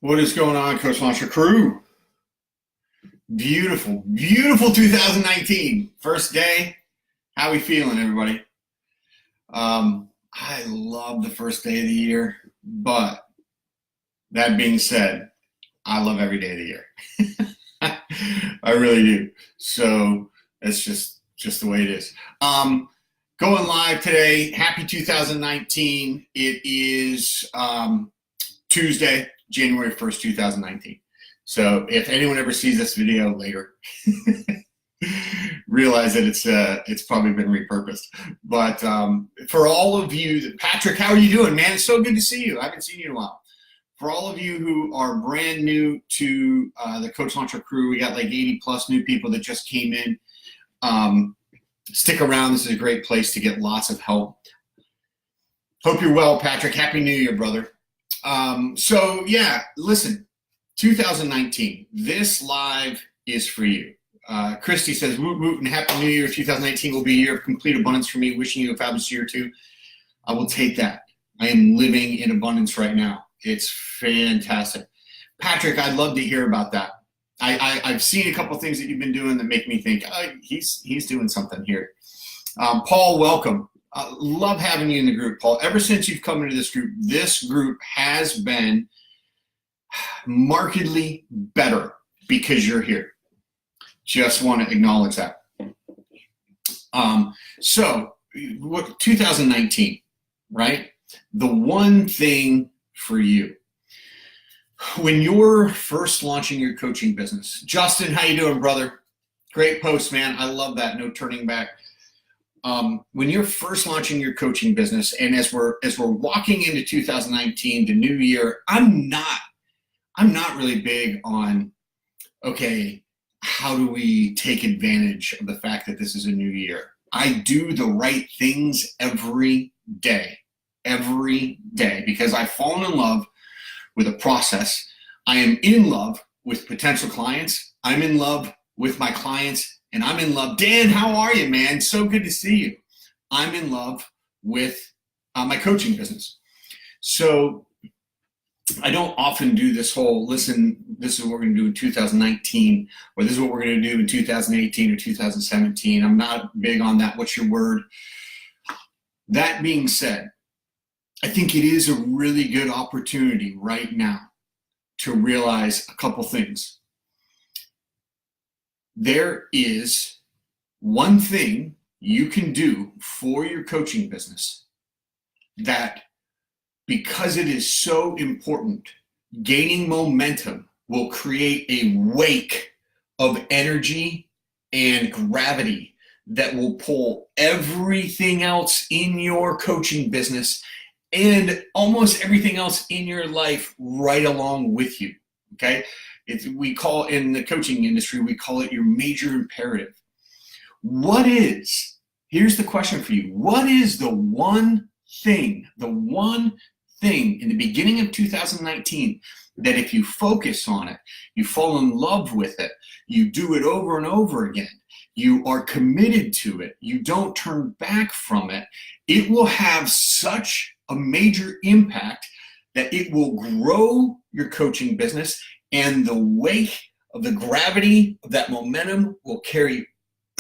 What is going on, Coach Launcher crew? Beautiful, beautiful 2019. First day. How we feeling, everybody? I love the first day of the year, but that being said, I love every day of the year. I really do. So that's just the way it is. Going live today. Happy 2019. It is Tuesday, January 1st, 2019. So if anyone ever sees this video later, realize that it's probably been repurposed. But for all of you, Patrick, how are you doing, man? It's so good to see you. I haven't seen you in a while. For all of you who are brand new to the Coach Launcher crew, we got like 80 plus new people that just came in. Stick around. This is a great place to get lots of help. Hope you're well, Patrick. Happy New Year, brother. So yeah, listen, 2019, this live is for you. Christy says, woot woot and Happy New Year. 2019 will be a year of complete abundance for me. Wishing you a fabulous year too. I will take that. I am living in abundance right now. It's fantastic. Patrick, I'd love to hear about that. I've seen a couple things that you've been doing that make me think, oh, he's doing something here. Paul, welcome. Love having you in the group, Paul. Ever since you've come into this group has been markedly better because you're here. Just want to acknowledge that. So, what 2019, right? The one thing for you. When you're first launching your coaching business, Justin, how you doing, brother? Great post, man. I love that. No turning back. When you're first launching your coaching business, and as we're walking into 2019, the new year, I'm not really big on, okay, how do we take advantage of the fact that this is a new year? I do the right things every day, because I've fallen in love with a process. I am in love with potential clients. I'm in love with my clients, and I'm in love. Dan, how are you, man? So good to see you. I'm in love with my coaching business. So I don't often do this whole, listen, this is what we're going to do in 2019, or this is what we're going to do in 2018 or 2017. I'm not big on that. What's your word? That being said, I think it is a really good opportunity right now to realize a couple things. There is one thing you can do for your coaching business that, because it is so important, gaining momentum will create a wake of energy and gravity that will pull everything else in your coaching business and almost everything else in your life right along with you, okay? We call, in the coaching industry, we call it your major imperative. Here's the question for you. What is the one thing in the beginning of 2019 that if you focus on it, you fall in love with it, you do it over and over again, you are committed to it, you don't turn back from it, it will have such a major impact that it will grow your coaching business, and the wake of the gravity of that momentum will carry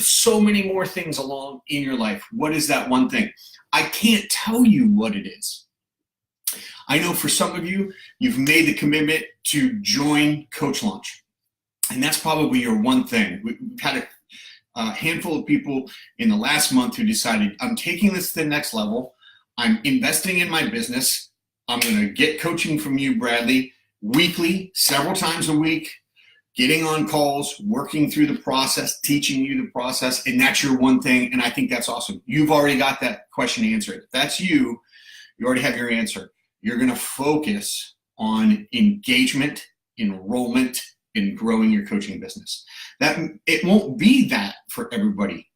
so many more things along in your life. What is that one thing? I can't tell you what it is. I know for some of you, you've made the commitment to join Coach Launch, and that's probably your one thing. We've had a handful of people in the last month who decided, I'm taking this to the next level. I'm investing in my business. I'm going to get coaching from you, Bradley, weekly, several times a week, getting on calls, working through the process, teaching you the process, and that's your one thing, and I think that's awesome. You've already got that question answered. If that's you, you already have your answer. You're going to focus on engagement, enrollment, and growing your coaching business. It won't be that for everybody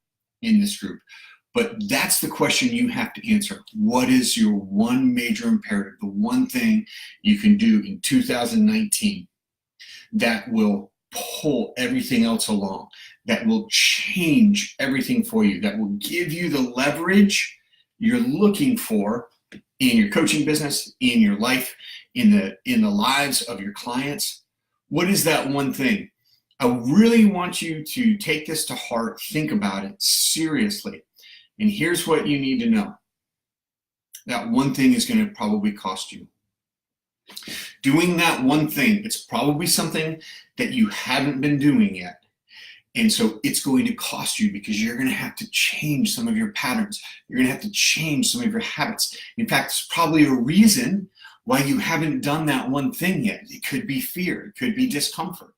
in this group, but that's the question you have to answer. What is your one major imperative, the one thing you can do in 2019 that will pull everything else along, that will change everything for you, that will give you the leverage you're looking for in your coaching business, in your life, in the lives of your clients? What is that one thing? I really want you to take this to heart, think about it seriously. And here's what you need to know. That one thing is going to probably cost you. Doing that one thing, it's probably something that you haven't been doing yet. And so it's going to cost you because you're going to have to change some of your patterns. You're going to have to change some of your habits. In fact, it's probably a reason why you haven't done that one thing yet. It could be fear. It could be discomfort.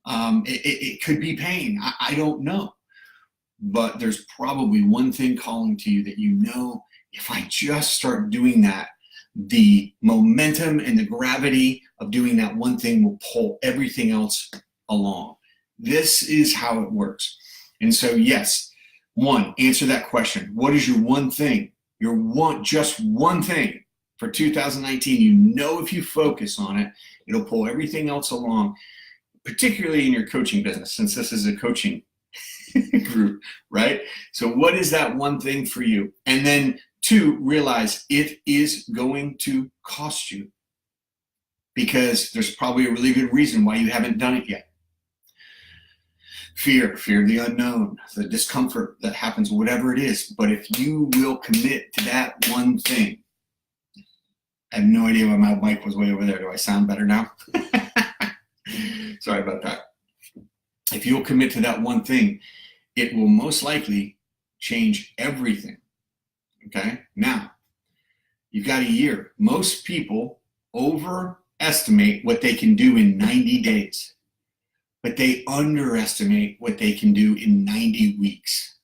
It could be pain. I don't know. But there's probably one thing calling to you that you know, if I just start doing that, the momentum and the gravity of doing that one thing will pull everything else along. This is how it works. And so, yes, one, answer that question. What is your one thing? Just one thing for 2019. You know, if you focus on it, it'll pull everything else along, particularly in your coaching business, since this is a coaching group, right? So what is that one thing for you? And then two, realize it is going to cost you because there's probably a really good reason why you haven't done it yet. Fear of the unknown, the discomfort that happens, whatever it is. But if you will commit to that one thing, I have no idea why my mic was way over there. Do I sound better now? Sorry about that. If you'll commit to that one thing, it will most likely change everything. Okay? Now, you've got a year. Most people overestimate what they can do in 90 days. But they underestimate what they can do in 90 weeks.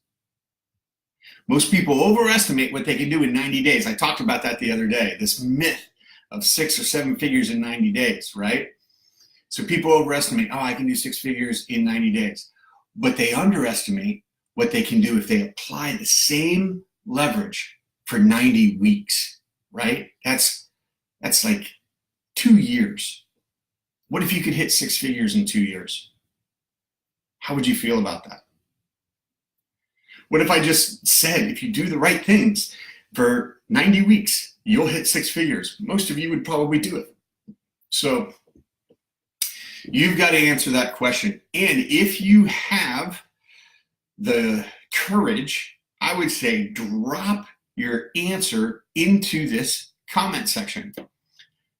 Most people overestimate what they can do in 90 days. I talked about that the other day, this myth of 6 or 7 figures in 90 days, right? So people overestimate, oh, I can do 6 figures in 90 days. But they underestimate what they can do if they apply the same leverage for 90 weeks, right? That's like 2 years. What if you could hit 6 figures in 2 years? How would you feel about that? What if I just said, if you do the right things for 90 weeks, you'll hit 6 figures? Most of you would probably do it. So you've got to answer that question. And if you have the courage, I would say drop your answer into this comment section.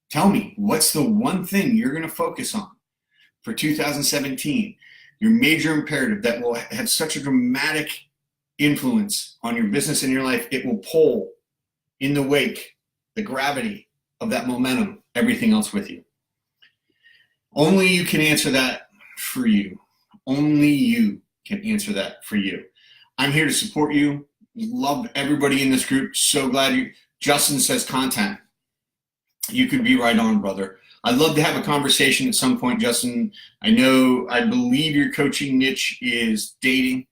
Tell me, what's the one thing you're going to focus on for 2017? Your major imperative that will have such a dramatic influence on your business and your life, it will pull in the wake, the gravity of that momentum, everything else with you. Only you can answer that for you. Only you can answer that for you. I'm here to support you. Love everybody in this group. So glad you. Justin says content. You could be right on, brother. I'd love to have a conversation at some point, Justin. I believe your coaching niche is dating.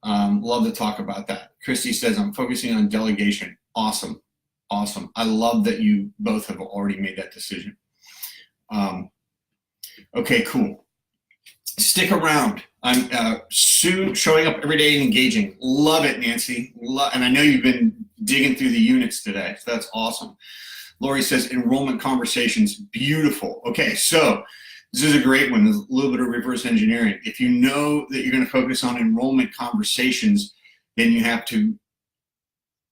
Love to talk about that. Christy says, I'm focusing on delegation. Awesome. Awesome. I love that you both have already made that decision. Okay, cool. Stick around. I'm soon showing up every day and engaging. Love it, Nancy. And I know you've been digging through the units today, so that's awesome. Lori says enrollment conversations, beautiful. Okay, so this is a great one, a little bit of reverse engineering. If you know that you're going to focus on enrollment conversations, then you have to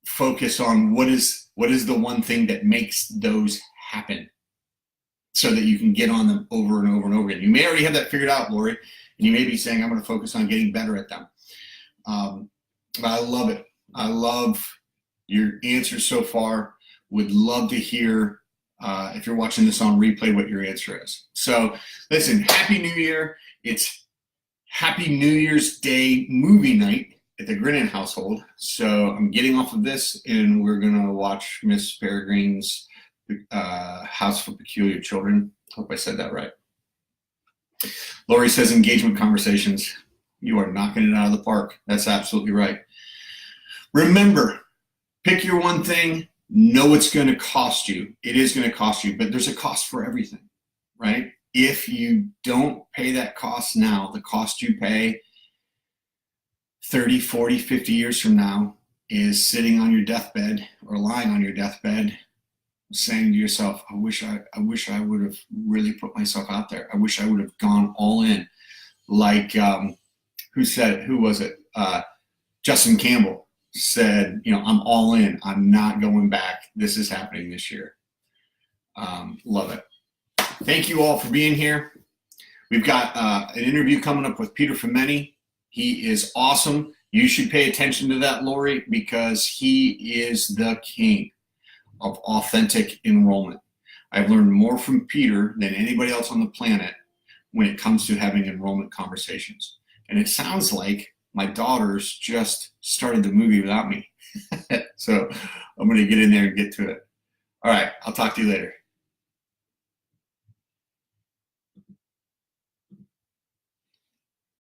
focus on what is the one thing that makes those happen so that you can get on them over and over and over again. You may already have that figured out, Lori, and you may be saying, I'm going to focus on getting better at them. But I love it. I love your answers so far. Would love to hear, if you're watching this on replay, what your answer is. So listen, Happy New Year. It's Happy New Year's Day movie night at the Grinnen household. So I'm getting off of this and we're going to watch Miss Peregrine's House for Peculiar Children. Hope I said that right. Lori says engagement conversations. You are knocking it out of the park. That's absolutely right. Remember, pick your one thing. Know it's going to cost you. It is going to cost you, but there's a cost for everything, right? If you don't pay that cost now, the cost you pay 30, 40, 50 years from now is sitting on your deathbed or lying on your deathbed saying to yourself, I wish I would have really put myself out there. I wish I would have gone all in. Like, who was it? Justin Campbell said, I'm all in. I'm not going back. This is happening this year. Love it. Thank you all for being here. We've got an interview coming up with Peter Femeni. He is awesome. You should pay attention to that, Lori, because he is the king of authentic enrollment. I've learned more from Peter than anybody else on the planet when it comes to having enrollment conversations. And it sounds like my daughters just started the movie without me. So I'm going to get in there and get to it. All right, I'll talk to you later.